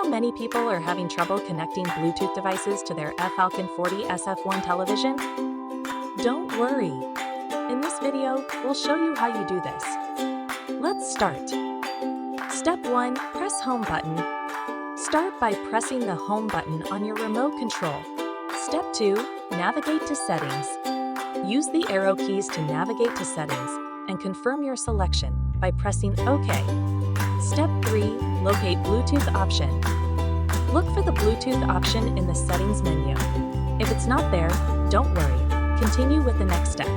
know many people are having trouble connecting Bluetooth devices to their FFalcon 40SF1 television? Don't worry. In this video, we'll show you how you do this. Let's start. Step 1. Press Home button. Start by pressing the Home button on your remote control. Step 2. Navigate to Settings. Use the arrow keys to navigate to Settings and confirm your selection by pressing OK. Step 3. Locate Bluetooth option. Look for the Bluetooth option in the Settings menu. If it's not there, don't worry. Continue with the next step.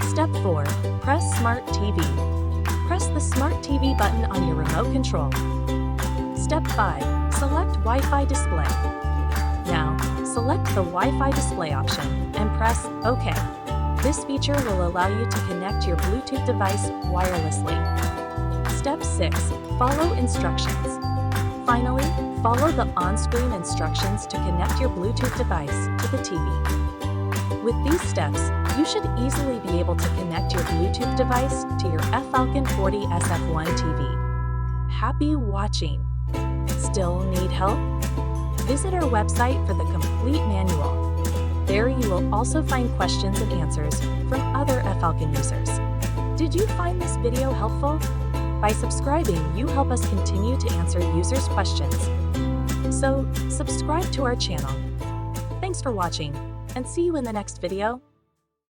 Step 4. Press Smart TV. Press the Smart TV button on your remote control. Step 5. Select Wi-Fi Display. Now, select the Wi-Fi Display option and press OK. This feature will allow you to connect your Bluetooth device wirelessly. Step 6. Follow instructions. Finally, follow the on-screen instructions to connect your Bluetooth device to the TV. With these steps, you should easily be able to connect your Bluetooth device to your FFalcon 40SF1 TV. Happy watching! Still need help? Visit our website for the complete manual. There you will also find questions and answers from other FFalcon users. Did you find this video helpful? By subscribing, you help us continue to answer users' questions. So, subscribe to our channel. Thanks for watching, and see you in the next video.